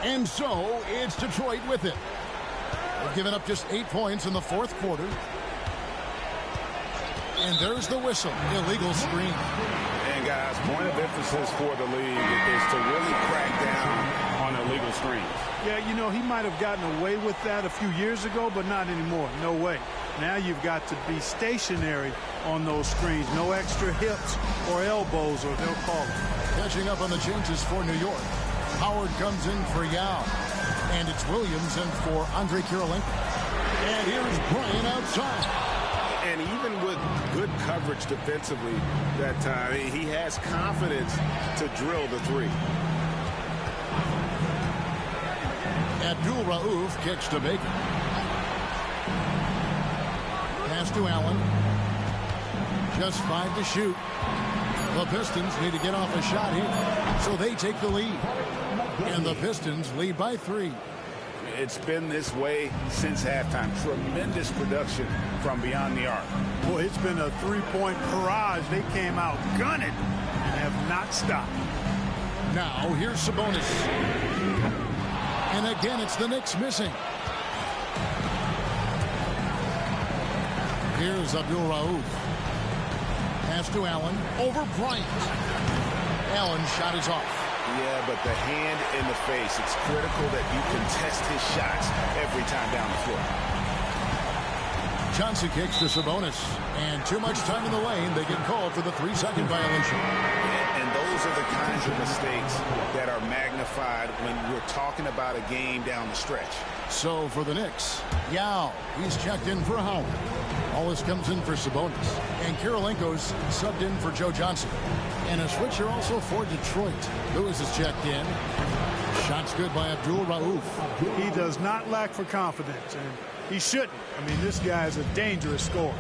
And so it's Detroit with it. They've given up just 8 points in the fourth quarter. And there's the whistle. Illegal screen. And guys, point of emphasis for the league is to really crack down on illegal screens. Yeah, you know, he might have gotten away with that a few years ago, but not anymore. No way. Now you've got to be stationary on those screens. No extra hips or elbows, or they'll call it. Catching up on the changes for New York. Howard comes in for Yao. And it's Williams in for Andre Kirilenko. And here's Bryant outside. And even with good coverage defensively that time, he has confidence to drill the three. Abdul Rauf kicks to Baker. Pass to Allen. Just 5 to shoot. The Pistons need to get off a shot here, so they take the lead. And the Pistons lead by 3. It's been this way since halftime. Tremendous production from beyond the arc. Boy, it's been a three-point barrage. They came out gunning and have not stopped. Now, here's Sabonis. And again, it's the Knicks missing. Here's Abdul Rauf. Pass to Allen. Over Bryant. Allen's shot is off. Yeah, but the hand in the face, it's critical that you contest his shots every time down the floor. Johnson kicks to Sabonis. And too much time in the lane. They get called for the 3-second violation. And those are the kinds of mistakes that are magnified when we're talking about a game down the stretch. So for the Knicks, Yao, he's checked in for Howard. Wallace comes in for Sabonis. And Kirilenko's subbed in for Joe Johnson. And a switcher also for Detroit. Lewis is checked in. Shots good by Abdul Rauf. He does not lack for confidence, and he shouldn't. I mean, this guy is a dangerous scorer.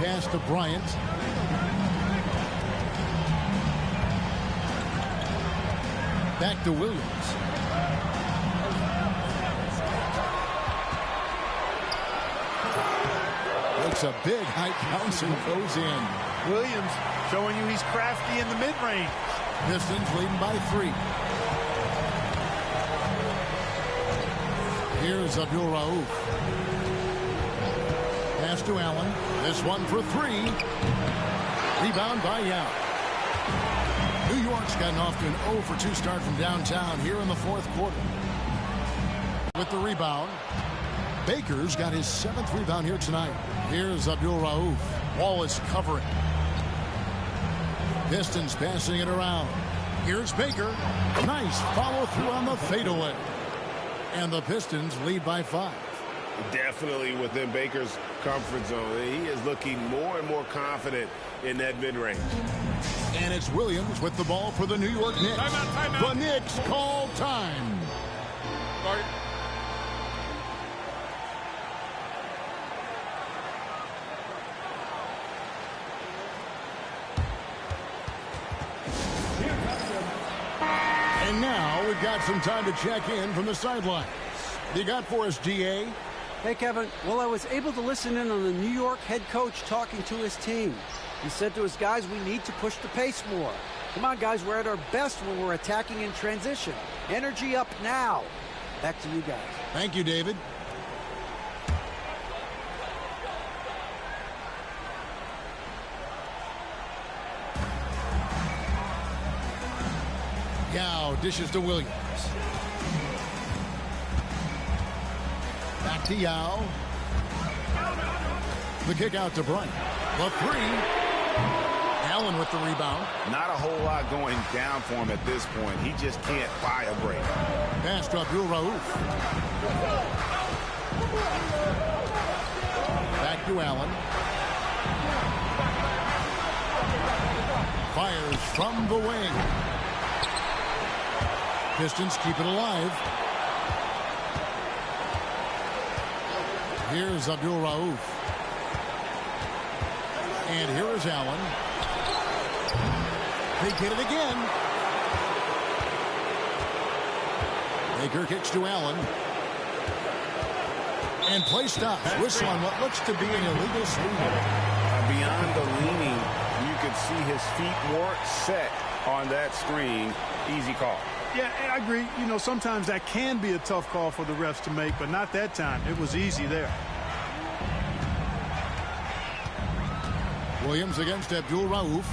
Pass to Bryant. Back to Williams. Makes a big high bounce and goes in. Williams showing you he's crafty in the mid-range. Pistons leading by 3. Here's Abdul Rauf. Pass to Allen. This one for 3. Rebound by Yao. New York's gotten off to an 0 for 2 start from downtown here in the fourth quarter. With the rebound, Baker's got his 7th rebound here tonight. Here's Abdul Rauf. Wallace covering. Pistons passing it around. Here's Baker. Nice follow through on the fadeaway. And the Pistons lead by 5. Definitely within Baker's comfort zone. He is looking more and more confident in that mid-range. And it's Williams with the ball for the New York Knicks. Timeout. The Knicks call time. Start. And now we've got some time to check in from the sidelines. You got for us, DA? Hey, Kevin. Well, I was able to listen in on the New York head coach talking to his team. He said to his guys, we need to push the pace more. Come on, guys, we're at our best when we're attacking in transition. Energy up now. Back to you guys. Thank you, David. Yao dishes to Williams. Back to Yao. The kick out to Bryant. The 3. Allen with the rebound. Not a whole lot going down for him at this point. He just can't buy a break. Pass to Abdul Rauf. Back to Allen. Fires from the wing. Pistons keep it alive. Here's Abdul Rauf. And here is Allen. They get it again. Baker kicks to Allen. And play stops. Whistle on what looks to be an illegal swing. Beyond the leaning, you could see his feet weren't set on that screen. easy call. Yeah, I agree. You know, sometimes that can be a tough call for the refs to make, but not that time. It was easy there. Williams against Abdul Rauf.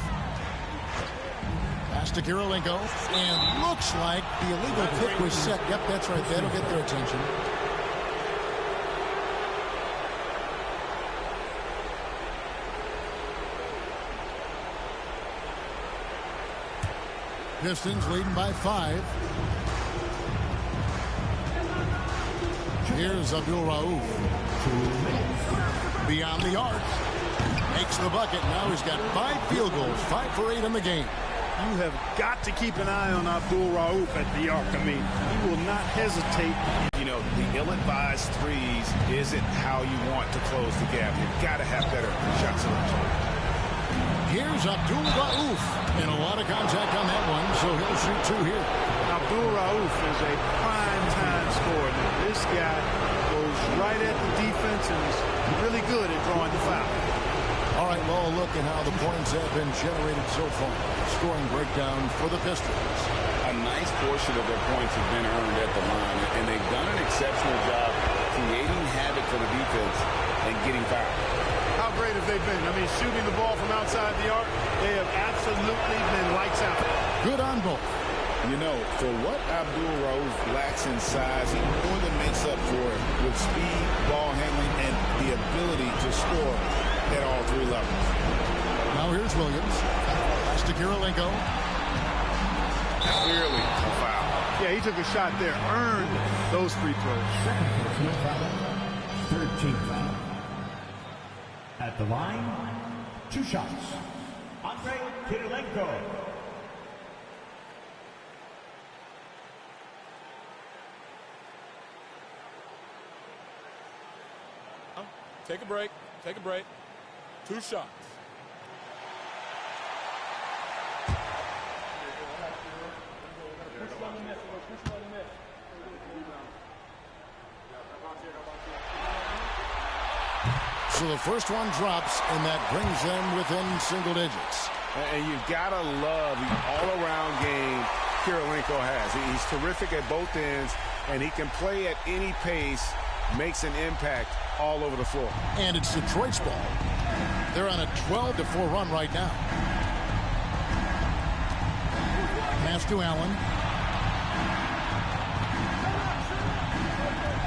Pass to Kirilenko, and looks like the illegal kick was set. Yep, that's right. That'll get their attention. Pistons leading by 5. Here's Abdul Rauf. Beyond the arc. Makes the bucket. Now he's got 5 field goals. 5 for 8 in the game. You have got to keep an eye on Abdul Rauf at the arc. I mean, he will not hesitate. You know, the ill-advised threes isn't how you want to close the gap. You've got to have better shot selection. Here's Abdul Rauf. And a lot of contact on that one, so he'll shoot 2 here. Abdul Rauf is a prime-time scorer. This guy goes right at the defense and is really good at drawing the foul. All right, well, look at how the points have been generated so far. Scoring breakdown for the Pistons. A nice portion of their points have been earned at the line, and they've done an exceptional job creating havoc for the defense and getting fouled. How great have they been? I mean, shooting the ball from outside the arc, they have absolutely been lights out. Good on both. You know, for what Abdul Rauf lacks in size, he more than makes up for it with speed, ball handling, and the ability to score at all 3 levels. Now here's Williams. Pass to Kirilenko. Clearly a foul. Yeah, he took a shot there, earned those free throws. Second personal foul. 13 foul. At the line, 2 shots. Andre Kirilenko. Take a break. Take a break. 2 shots. So the first one drops, and that brings them within single digits. And you've got to love the all-around game Kirilenko has. He's terrific at both ends, and he can play at any pace, makes an impact all over the floor. And it's Detroit's ball. They're on a 12-4 run right now. Pass to Allen.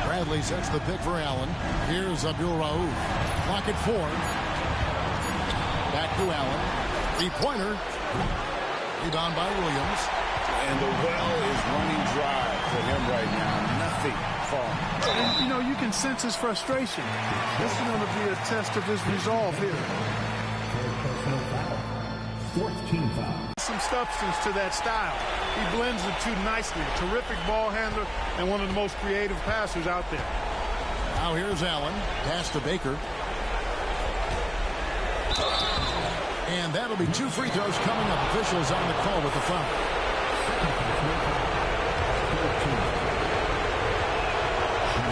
Bradley sets the pick for Allen. Here's Abdul Rauf. Clock at 4. Back to Allen. 3-pointer. Rebound by Williams. And the well is running dry for him right now. Nothing falling. And, you know, you can sense his frustration. This is going to be a test of his resolve here. Personal foul. 14 foul. Some substance to that style. He blends the two nicely. Terrific ball handler and one of the most creative passers out there. Now here's Allen. Pass to Baker. And that'll be 2 free throws coming up. Officials on the call with the foul.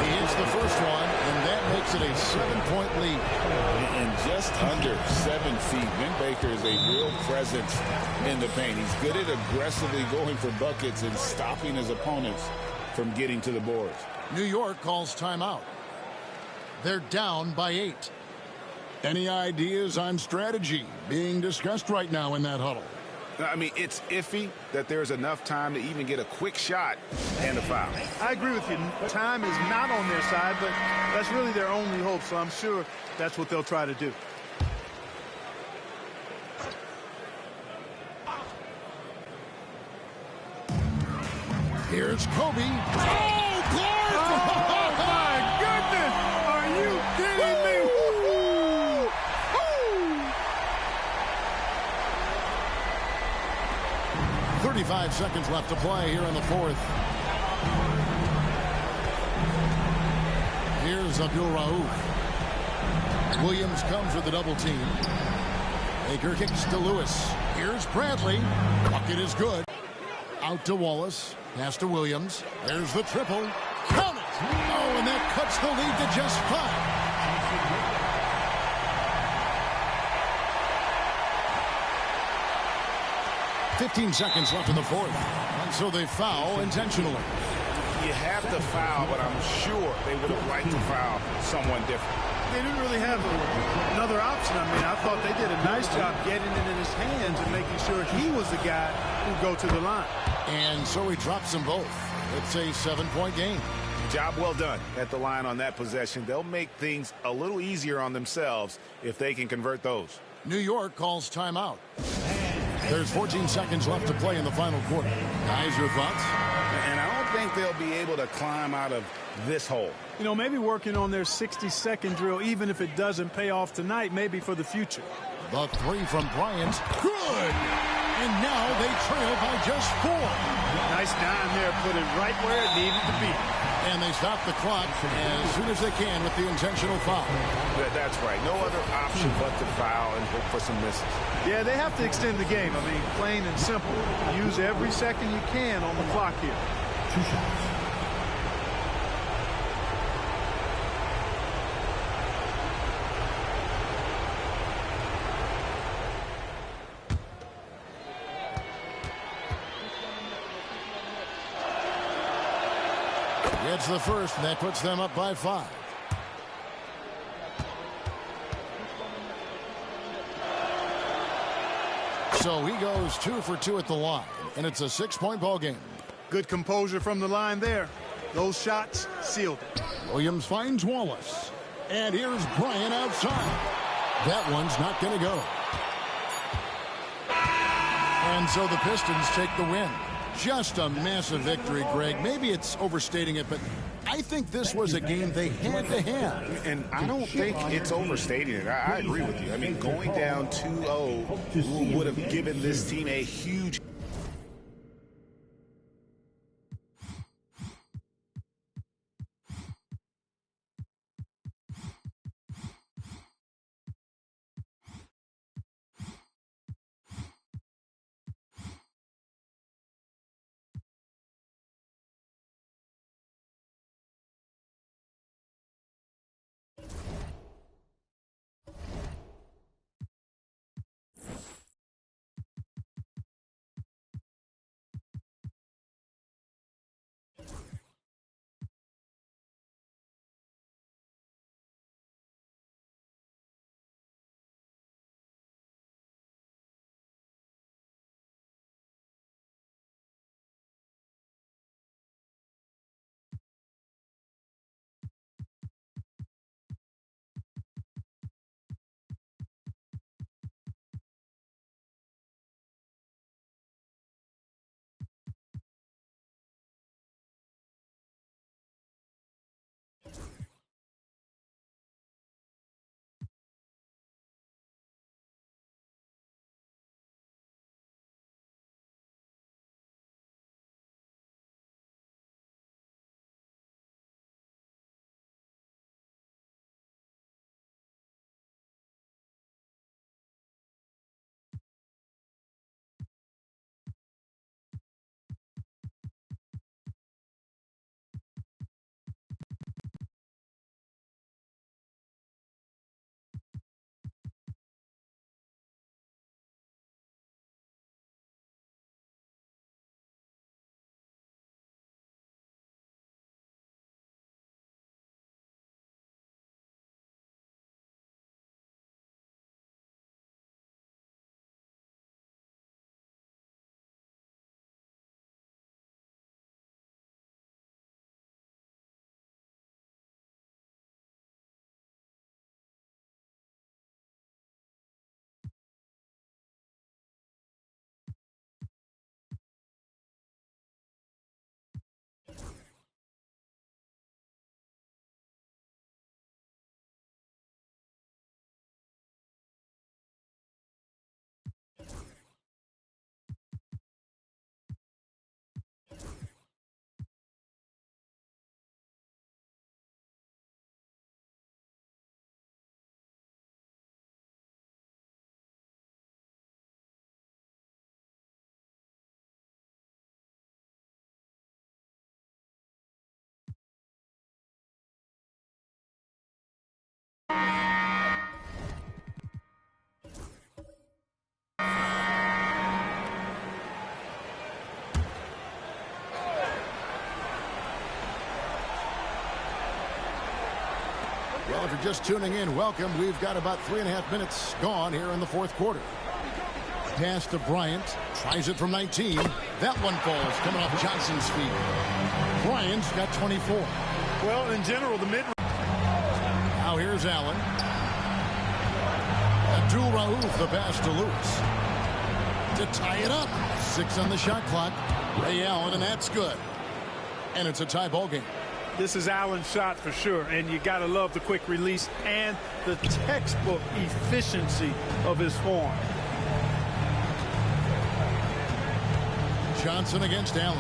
He hits the first one, and that makes it a 7-point lead. And just under 7 feet, Ben Baker is a real presence in the paint. He's good at aggressively going for buckets and stopping his opponents from getting to the boards. New York calls timeout. They're down by 8. Any ideas on strategy being discussed right now in that huddle? I mean, it's iffy that there's enough time to even get a quick shot and a foul. I agree with you. Time is not on their side, but that's really their only hope, so I'm sure that's what they'll try to do. Here's Kobe. Oh, Clark! Oh, my goodness! Are you kidding me? 35 seconds left to play here in the 4th. Here's Abdul Rauf. Williams comes with the double team. Baker kicks to Lewis. Here's Bradley. Bucket is good. Out to Wallace. Pass to Williams. There's the triple. Count it! Oh, and that cuts the lead to just 5. 15 seconds left in the fourth. And so they foul intentionally. You have to foul, but I'm sure they would have liked to foul someone different. They didn't really have another option. I mean, I thought they did a nice job getting it in his hands and making sure he was the guy who go to the line. And so he drops them both. It's a 7-point game. Job well done at the line on that possession. They'll make things a little easier on themselves if they can convert those. New York calls timeout. There's 14 seconds left to play in the final quarter. Guys, your thoughts? And I don't think they'll be able to climb out of this hole. You know, maybe working on their 60-second drill, even if it doesn't pay off tonight, maybe for the future. The three from Bryant. Good! And now they trail by just 4. Nice dime there. Put it right where it needed to be. And they stop the clock as soon as they can with the intentional foul. That's right. No other option but to foul and hope for some misses. Yeah, they have to extend the game. I mean, plain and simple. Use every second you can on the clock here. 2 shots. Gets the first, and that puts them up by 5. So he goes 2 for 2 at the line, and it's a 6-point ball game. Good composure from the line there. Those shots sealed it. Williams finds Wallace. And here's Bryant outside. That one's not going to go. And so the Pistons take the win. Just a massive victory, Greg. Maybe it's overstating it, but I think this was a game they had to have. And I don't think it's overstating it. I agree with you. I mean, going down 2-0 would have given this team a huge you're just tuning in, welcome. We've got about 3.5 minutes gone here in the fourth quarter. Pass to Bryant. Tries it from 19. That one falls, coming off Johnson's feet. Bryant's got 24. Well, in general, the mid. Now here's Allen. Abdul Rauf, the pass to Lewis. To tie it up. 6 on the shot clock. Ray Allen, and that's good. And it's a tie ball game. This is Allen's shot for sure, and you got to love the quick release and the textbook efficiency of his form. Johnson against Allen.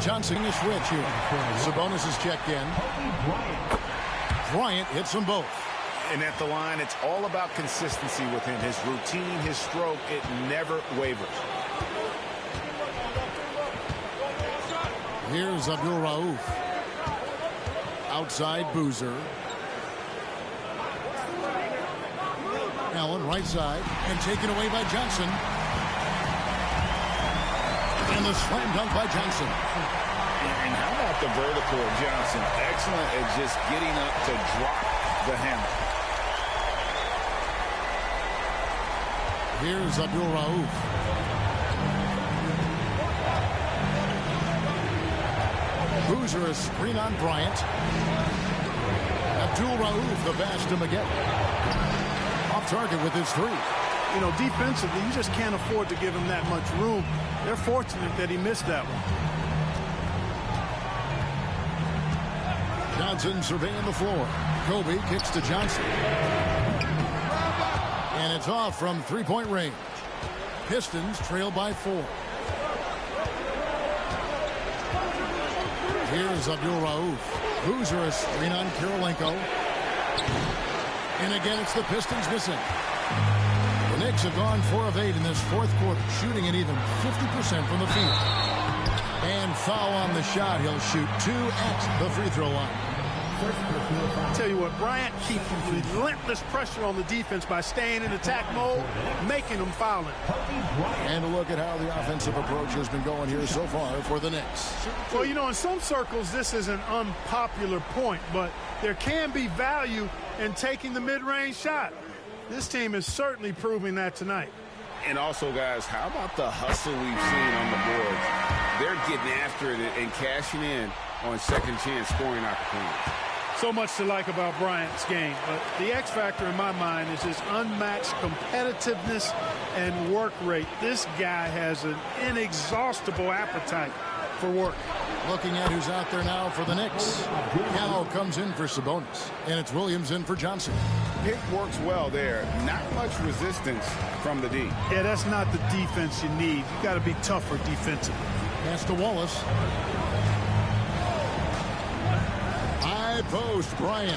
Johnson in the switch here. Sabonis is checked in. Bryant hits them both. And at the line, it's all about consistency with him. His routine, his stroke, it never wavers. Here's Abdul Rauf. Outside Boozer. Allen right side and taken away by Johnson. And the slam dunk by Johnson. And how about the vertical of Johnson? Excellent at just getting up to drop the hammer. Here's Abdul Rauf. Boozer a screen on Bryant. Abdul Rauf the pass to Miguel. Off target with his 3. You know, defensively, you just can't afford to give him that much room. They're fortunate that he missed that one. Johnson surveying the floor. Kobe kicks to Johnson. And it's off from 3-point range. Pistons trail by 4. Here's Abdul Rauf. Boozer a screen on Kirilenko. And again, it's the Pistons missing. The Knicks have gone 4 of 8 in this fourth quarter, shooting at even 50% from the field. And foul on the shot. He'll shoot 2 at the free throw line. I'll tell you what, Bryant keeps relentless pressure on the defense by staying in attack mode, making them foul it. And a look at how the offensive approach has been going here so far for the Knicks. Well, you know, in some circles, this is an unpopular point, but there can be value in taking the mid-range shot. This team is certainly proving that tonight. And also, guys, how about the hustle we've seen on the boards? They're getting after it and cashing in on second chance scoring opportunities. So much to like about Bryant's game, but the X factor in my mind is his unmatched competitiveness and work rate. This guy has an inexhaustible appetite for work. Looking at who's out there now for the Knicks. Gallo comes in for Sabonis, and it's Williams in for Johnson. Pick works well there. Not much resistance from the D. Yeah, that's not the defense you need. You got to be tougher defensively. Pass to Wallace. High post, Bryant.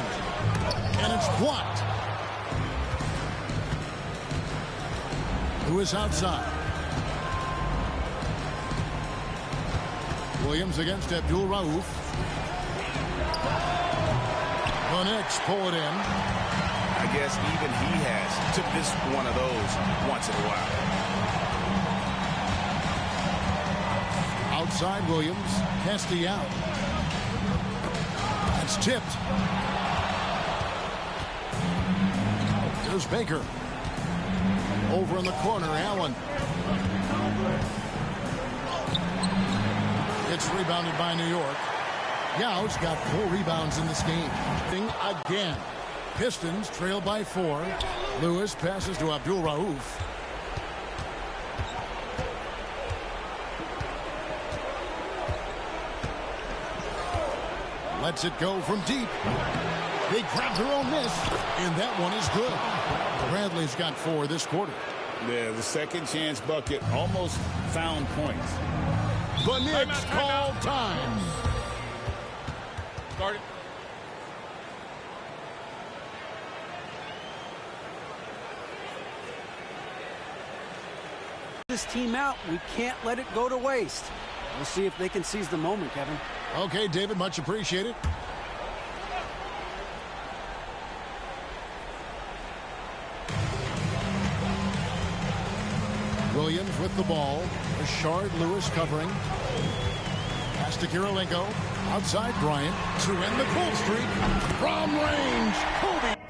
And it's blocked. Who is outside? Williams against Abdul Rauf. The Knicks pull it in. I guess even he has to miss one of those once in a while. Outside Williams. Hesty out. That's tipped. There's Baker. Over in the corner, Allen. It's rebounded by New York. Yao's got 4 rebounds in this game. Again. Pistons trail by 4. Lewis passes to Abdul Rauf. Lets it go from deep. They grab their own miss, and that one is good. Bradley's got 4 this quarter. Yeah, the second chance bucket almost found points. The Knicks call time. Start it. This team out. We can't let it go to waste. We'll see if they can seize the moment, Kevin. Okay, David, much appreciated. Williams with the ball. Richard Lewis covering. Pass to Kirilenko. Outside Bryant to end the cold streak from range. Kobe.